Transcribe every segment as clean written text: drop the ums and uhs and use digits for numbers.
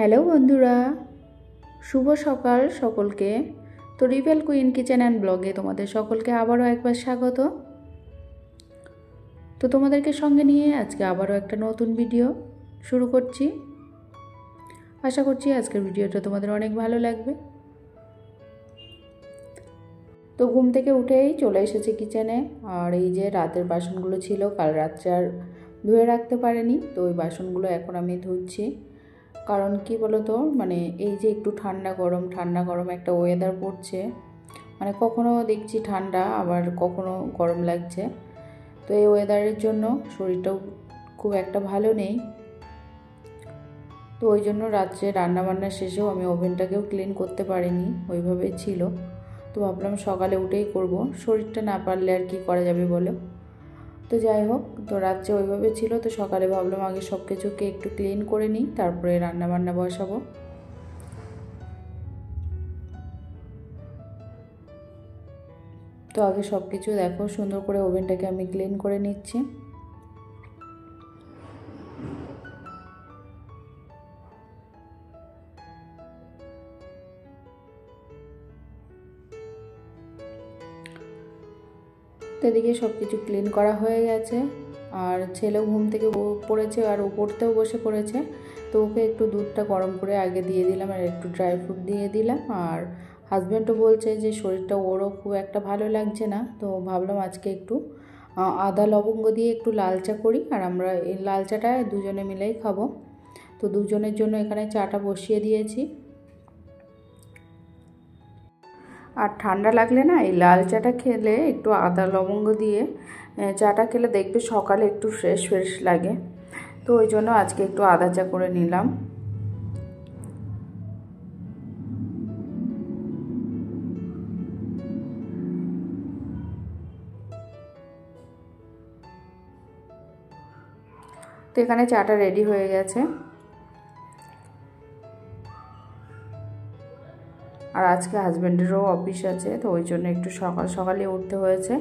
Hello বন্ধুরা, শুভ সকাল সকলকে। তো রিভেল কুইন কিচেন অ্যান্ড ব্লগে তোমাদের সকলকে আবারও একবার স্বাগত। তো তোমাদেরকে সঙ্গে নিয়ে আজকে আবারও একটা নতুন ভিডিও শুরু করছি। আশা করছি আজকের ভিডিওটা তোমাদের অনেক ভালো লাগবে। তো ঘুম থেকে উঠেই চলে এসেছি কিচেনে। আর এই যে রাতের বাসনগুলো ছিল, কাল রাত্রে আর ধুয়ে রাখতে পারিনি, তো ওই বাসনগুলো এখন আমি ধুচ্ছি। কারণ কি বলো তো, মানে এই যে একটু ঠান্ডা গরম একটা ওয়েদার পড়ছে, মানে কখনো দেখছি ঠান্ডা আবার কখনো গরম লাগছে। তো এই ওয়েদারের জন্য শরীরটাও খুব একটা ভালো নেই। তো ওই জন্য রাত্রে রান্নাবান্না শেষেও আমি ওভেনটাকেও ক্লিন করতে পারিনি, ওইভাবে ছিল। তো ভাবলাম সকালে উঠেই করব, শরীরটা না পারলে আর কি করা যাবে বলো। তো যাই হোক, তো রাত্রে ওইভাবে ছিল, তো সকালে ভাবলাম আগে সব কিছুকে একটু ক্লিন করে নিই, তারপরে রান্নাবান্না বসাবো। তো আগে সব কিছু দেখো সুন্দর করে ওভেনটাকে আমি ক্লিন করে নিচ্ছি। তো এদিকে সব কিছু ক্লিন করা হয়ে গেছে, আর ছেলেও ঘুম থেকে পড়েছে আর ও পড়তেও বসে পড়েছে। তো ওকে একটু দুধটা গরম করে আগে দিয়ে দিলাম, আর একটু ড্রাই ফ্রুট দিয়ে দিলাম। আর হাজব্যান্ডও বলছে যে শরীরটা ওরও খুব একটা ভালো লাগছে না, তো ভাবলাম আজকে একটু আদা লবঙ্গ দিয়ে একটু লাল চা করি, আর আমরা এই লাল চাটা দুজনে মিলেই খাবো। তো দুজনের জন্য এখানে চাটা বসিয়ে দিয়েছি। আর ঠান্ডা লাগলে না এই লাল চাটা খেলে, একটু আদা লবঙ্গ দিয়ে চাটা খেলে দেখবে সকালে একটু ফ্রেশ ফ্রেশ লাগে। তো ওই জন্য আজকে একটু আদা চা করে নিলাম। তো এখানে চাটা রেডি হয়ে গেছে। আর আজকে হাজব্যান্ডেরও অফিস আছে, তো ওই জন্য একটু সকালে উঠতে হয়েছে।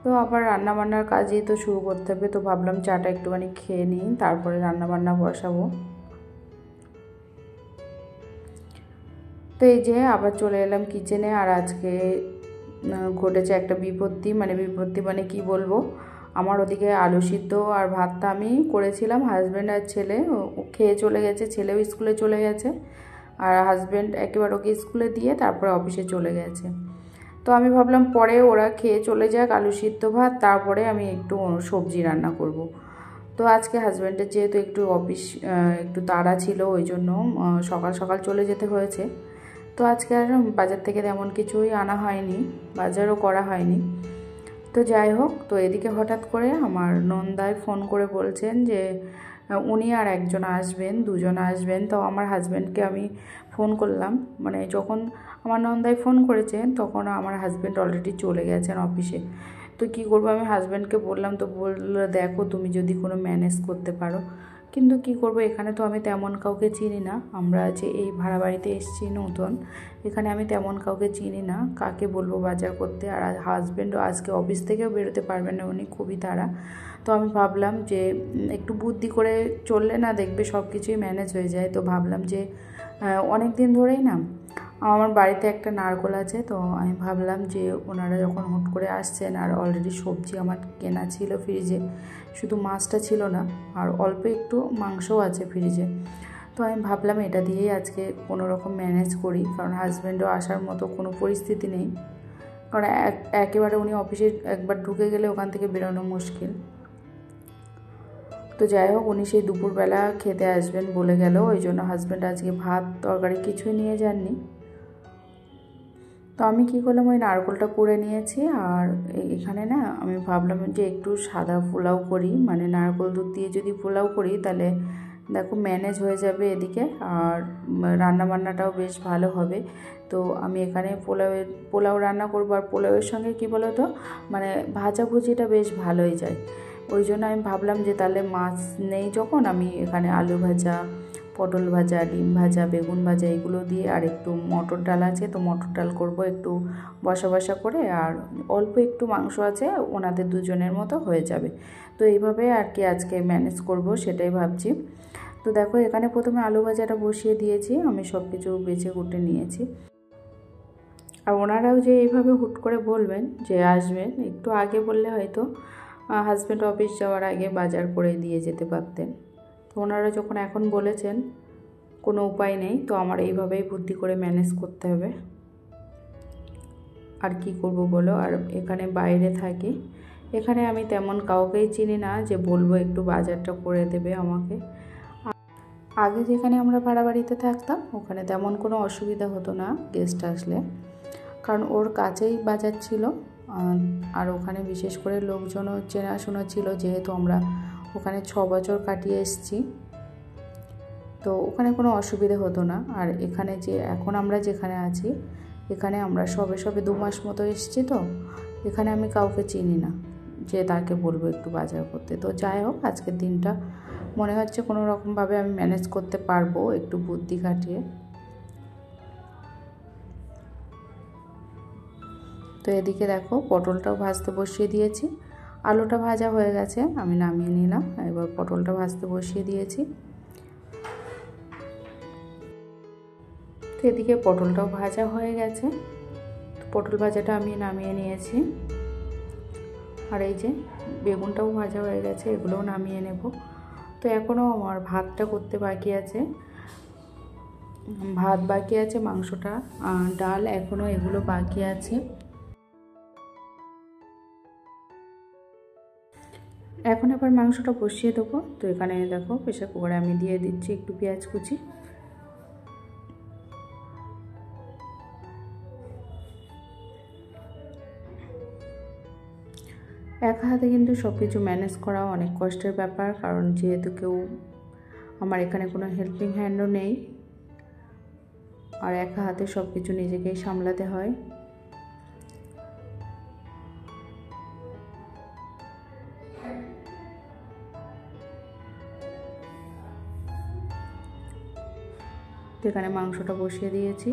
তো আবার রান্নাবান্নার কাজই তো শুরু করতে হবে, তো ভাবলাম চাটা একটুখানি খেয়ে নিই, তারপরে রান্নাবান্না বসাবো। তো এই যে আবার চলে এলাম কিচেনে। আর আজকে ঘটেছে একটা বিপত্তি, মানে কি বলবো, আমার ওদিকে আলু সিদ্ধ আর ভাতটা আমি করেছিলাম, হাজব্যান্ড আর ছেলে খেয়ে চলে গেছে, ছেলেও স্কুলে চলে গেছে। আর হাজব্যান্ড একেবারে ওকে স্কুলে দিয়ে তারপরে অফিসে চলে গেছে। তো আমি ভাবলাম পরে ওরা খেয়ে চলে যাক আলু সিদ্ধ ভাত, তারপরে আমি একটু সবজি রান্না করব। তো আজকে হাজব্যান্ডের যেহেতু একটু অফিস একটু তাড়া ছিল, ওই জন্য সকাল সকাল চলে যেতে হয়েছে। তো আজকে আর বাজার থেকে তেমন কিছুই আনা হয়নি, বাজারও করা হয়নি। তো যাই হোক, তো এদিকে হঠাৎ করে আমার নন্দাই ফোন করে বলছেন যে উনি আর একজন আসবেন, দুজন আসবেন। তো আমার হাজব্যান্ডকে আমি ফোন করলাম, মানে যখন আমার নন্দাই ফোন করেছেন তখন আমার হাজব্যান্ড অলরেডি চলে গেছেন অফিসে। তো কী করবো, আমি হাজব্যান্ডকে বললাম, তো বললো দেখো তুমি যদি কোনো ম্যানেজ করতে পারো। কিন্তু কি করব, এখানে তো আমি তেমন কাউকে চিনি না, আমরা যে এই ভাড়া বাড়িতে এসেছি নতুন, এখানে আমি তেমন কাউকে চিনি না, কাকে বলবো বাজার করতে। আর হাজব্যান্ডও আজকে অফিস থেকেও বেরোতে পারবেন না, উনি খুবই তাড়া। তো আমি ভাবলাম যে একটু বুদ্ধি করে চললে না দেখবে সব কিছুই ম্যানেজ হয়ে যায়। তো ভাবলাম যে অনেক দিন ধরেই না আমার বাড়িতে একটা নারকোল আছে, তো আমি ভাবলাম যে ওনারা যখন হুট করে আসছেন, আর অলরেডি সবজি আমার কেনা ছিল ফ্রিজে, শুধু মাছটা ছিল না, আর অল্প একটু মাংসও আছে ফ্রিজে। তো আমি ভাবলাম এটা দিয়েই আজকে কোনো রকম ম্যানেজ করি, কারণ হাজব্যান্ডও আসার মতো কোনো পরিস্থিতি নেই, কারণ একেবারে উনি অফিসে একবার ঢুকে গেলে ওখান থেকে বেরোনো মুশকিল। তো যাই হোক, উনি সেই দুপুরবেলা খেতে আসবেন বলে গেল, ওই জন্য হাজব্যান্ড আজকে ভাত তরকারি কিছুই নিয়ে যাননি। তো আমি কী করলাম, ওই নারকেলটা কুড়ে নিয়েছি। আর এখানে না আমি ভাবলাম যে একটু সাদা পোলাও করি, মানে নারকেল দুধ দিয়ে যদি পোলাও করি তাহলে দেখো ম্যানেজ হয়ে যাবে এদিকে, আর রান্নাবান্নাটাও বেশ ভালো হবে। তো আমি এখানে পোলাও রান্না করবো। আর পোলাওয়ের সঙ্গে কী বলো তো, মানে ভাজাভুজিটা বেশ ভালোই যায়। ওই জন্য আমি ভাবলাম যে তাহলে মাছ নেই যখন, আমি এখানে আলু ভাজা, পটল ভাজা, ডিম ভাজা, বেগুন ভাজা এগুলো দিয়ে, আর একটু মটর ডাল আছে, তো মটর ডাল করবো একটু বসা করে, আর অল্প একটু মাংস আছে, ওনাদের দুজনের মতো হয়ে যাবে। তো এইভাবে আর কি আজকে ম্যানেজ করব, সেটাই ভাবছি। তো দেখো এখানে প্রথমে আলু ভাজাটা বসিয়ে দিয়েছি, আমি সব কিছু বেছে কুটে নিয়েছি। আর ওনারাও যে এইভাবে হুট করে বলবেন যে আসবেন, একটু আগে বললে হয়তো হাজব্যান্ড অফিস যাওয়ার আগে বাজার করে দিয়ে যেতে পারতেন। তো ওনারা যখন এখন বলেছেন কোনো উপায় নেই, তো আমার এইভাবেই বুদ্ধি করে ম্যানেজ করতে হবে। আর কি করব বলো, আর এখানে বাইরে থাকি, এখানে আমি তেমন কাউকেই চিনি না যে বলবো একটু বাজারটা করে দেবে আমাকে। আগে যেখানে আমরা ভাড়া বাড়িতে থাকতাম ওখানে তেমন কোনো অসুবিধা হতো না গেস্ট আসলে, কারণ ওর কাছেই বাজার ছিল। আর ওখানে বিশেষ করে লোকজনও চেনাশোনা ছিল, যেহেতু আমরা ওখানে 6 বছর কাটিয়ে এসেছি, তো ওখানে কোনো অসুবিধা হতো না। আর এখানে যে এখন আমরা যেখানে আছি, এখানে আমরা সবে 2 মাস মতো এসেছি, তো এখানে আমি কাউকে চিনি না যে তাকে বলবো একটু বাজার করতে। তো যাই হোক, আজকের দিনটা মনে হচ্ছে কোনো রকমভাবে আমি ম্যানেজ করতে পারবো একটু বুদ্ধি খাটিয়ে। তো এদিকে দেখো পটলটাও ভাজতে বসিয়ে দিয়েছি, আলুটা ভাজা হয়ে গেছে, আমি নামিয়ে নিলাম। এবার পটলটা ভাজতে বসিয়ে দিয়েছি। তো এদিকে পটলটাও ভাজা হয়ে গেছে, পটল ভাজাটা আমি নামিয়ে নিয়েছি। আর এই যে বেগুনটাও ভাজা হয়ে গেছে, এগুলোও নামিয়ে নেব। তো এখনও আমার ভাতটা করতে বাকি আছে, ভাত বাকি আছে, মাংসটা, ডাল এখনও এগুলো বাকি আছে। এখন এবার মাংসটা বসিয়ে দেবো। তো এখানে দেখো প্রেসার কুকারে আমি দিয়ে দিচ্ছি একটু পেঁয়াজ কুচি। এক হাতে কিন্তু সব কিছু ম্যানেজ করা অনেক কষ্টের ব্যাপার, কারণ যেহেতু আমার এখানে কোনো হেল্পিং হ্যান্ডও নেই, আর একা হাতে সব কিছু নিজেকেই সামলাতে হয়। এখানে মাংসটা বসিয়ে দিয়েছি,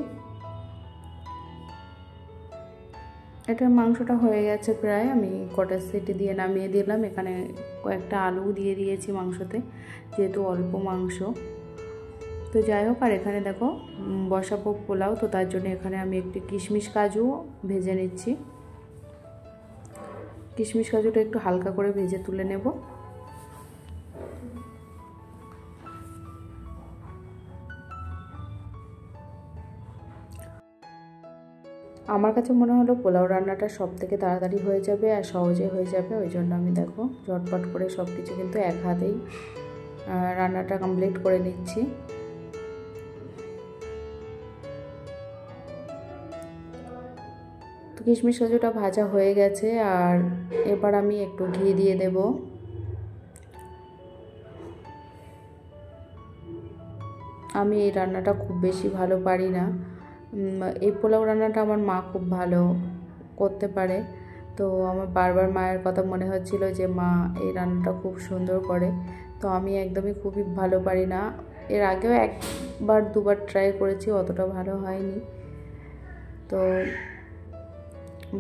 এটা মাংসটা হয়ে গেছে প্রায়, আমি কটার সিটি দিয়ে নামিয়ে দিলাম। এখানে কয়েকটা আলু দিয়ে দিয়েছি মাংসতে, যেহেতু অল্প মাংস। তো যাই হোক, আর এখানে দেখো বসাবো পোলাও, তো তার জন্য এখানে আমি একটু কিশমিশ কাজু ভেজে নিচ্ছি। কিশমিশ কাজুটা একটু হালকা করে ভেজে তুলে নেব। আমার কাছে মনে হলো পোলাও রান্নাটা সব থেকে তাড়াতাড়ি হয়ে যাবে আর সহজে হয়ে যাবে, ওই জন্য আমি দেখো ঝটপট করে সব কিছু কিন্তু এক হাতেই রান্নাটা কমপ্লিট করে নিচ্ছি। তো কিশমিশ কাজুটা ভাজা হয়ে গেছে, আর এবার আমি একটু ঘি দিয়ে দেব। আমি এই রান্নাটা খুব বেশি ভালো পারি না, এই পোলাও রান্নাটা আমার মা খুব ভালো করতে পারে। তো আমার বারবার মায়ের কথা মনে হচ্ছিল যে মা এই রান্নাটা খুব সুন্দর করে, তো আমি একদমই খুবই ভালো পারি না। এর আগেও 1-2বার ট্রাই করেছি, অতটা ভালো হয়নি। তো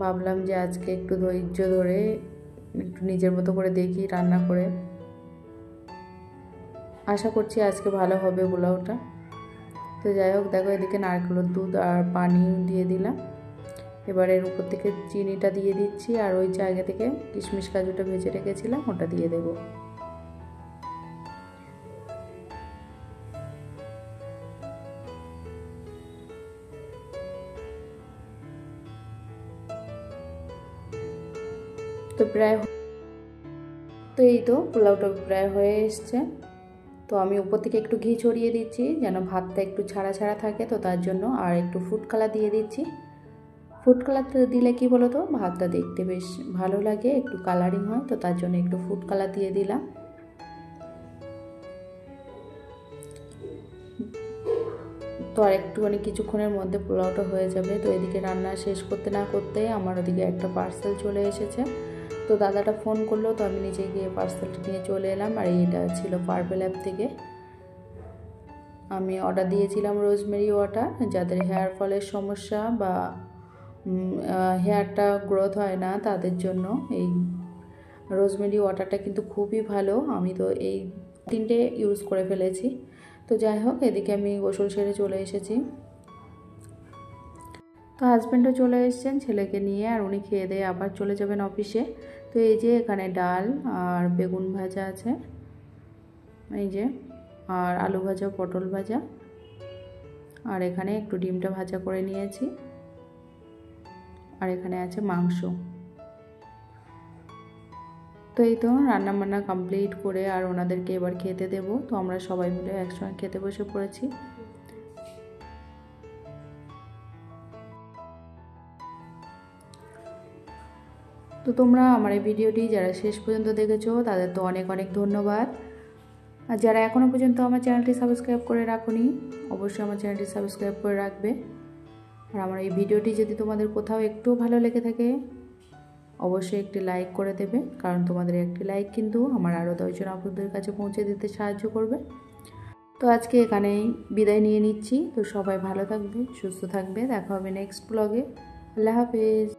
ভাবলাম যে আজকে একটু ধৈর্য ধরে একটু নিজের মতো করে দেখি রান্না করে, আশা করছি আজকে ভালো হবে পোলাওটা। তো যাই হোক, দেখো এদিকে নারকেলের দুধ আর পানি দিয়ে দিলাম। এবার এর উপর থেকে চিনিটা দিয়ে দিচ্ছি, আর ওই যে আগে থেকে কিশমিশ কাজুটা ভেজে রেখেছিলাম ওটা দিয়ে দেব। তো এই তো পোলাওটা প্রায় হয়ে এসছে। তো আমি উপর থেকে একটু ঘি ছড়িয়ে দিচ্ছি যেন ভাতটা একটু ছাড়া ছাড়া থাকে, তো তার জন্য। আর একটু ফুড কালার দিয়ে দিচ্ছি। ফুড কালার দিলে কি বলো তো, ভাতটা দেখতে বেশ ভালো লাগে, একটু কালারিং হয়, তো তার জন্য একটু ফুড কালার দিয়ে দিলাম। তো আর একটুখানি কিছুক্ষণের মধ্যে পোলাওটা হয়ে যাবে। তো এদিকে রান্না শেষ করতে না করতেই আমার ওদিকে একটা পার্সেল চলে এসেছে। তো দাদাটা ফোন করলো, তো আমি নিজে গিয়ে পার্সেলটা নিয়ে চলে এলাম। আর এটা ছিল পার্পেল অ্যাপ থেকে, আমি অর্ডার দিয়েছিলাম রোজমেরি ওয়াটার, যাদের হেয়ার ফলের সমস্যা বা হেয়ারটা গ্রোথ হয় না তাদের জন্য এই রোজমেরি ওয়াটারটা কিন্তু খুবই ভালো। আমি তো এই 3টে ইউজ করে ফেলেছি। তো যাই হোক, এদিকে আমি গোসল সেরে চলে এসেছি। তো হাজব্যান্ডও চলে এসেছেন ছেলেকে নিয়ে, আর উনি খেয়ে দিয়ে আবার চলে যাবেন অফিসে। তো এই যে এখানে ডাল আর বেগুন ভাজা আছে, এই যে, আর আলু ভাজা, পটল ভাজা, আর এখানে একটু ডিমটা ভাজা করে নিয়েছি, আর এখানে আছে মাংস। তো এই তো রান্না বান্না কমপ্লিট করে আর ওনাদেরকে এবার খেতে দেব। তো আমরা সবাই মিলে একসঙ্গে খেতে বসে পড়েছি। তো তোমরা আমার এই ভিডিওটি যারা শেষ পর্যন্ত দেখেছো তাদের তো অনেক অনেক ধন্যবাদ। আর যারা এখনও পর্যন্ত আমার চ্যানেলটি সাবস্ক্রাইব করে রাখোনি, অবশ্যই আমার চ্যানেলটি সাবস্ক্রাইব করে রাখবে। আর আমার এই ভিডিওটি যদি তোমাদের কোথাও একটু ভালো লেগে থাকে, অবশ্যই একটি লাইক করে দেবে, কারণ তোমাদের একটি লাইক কিন্তু আমার আরও 10 জন আপুদের কাছে পৌঁছে দিতে সাহায্য করবে। তো আজকে এখানেই বিদায় নিয়ে নিচ্ছি। তো সবাই ভালো থাকবে, সুস্থ থাকবে, দেখা হবে নেক্সট ব্লগে। আল্লাহ হাফেজ।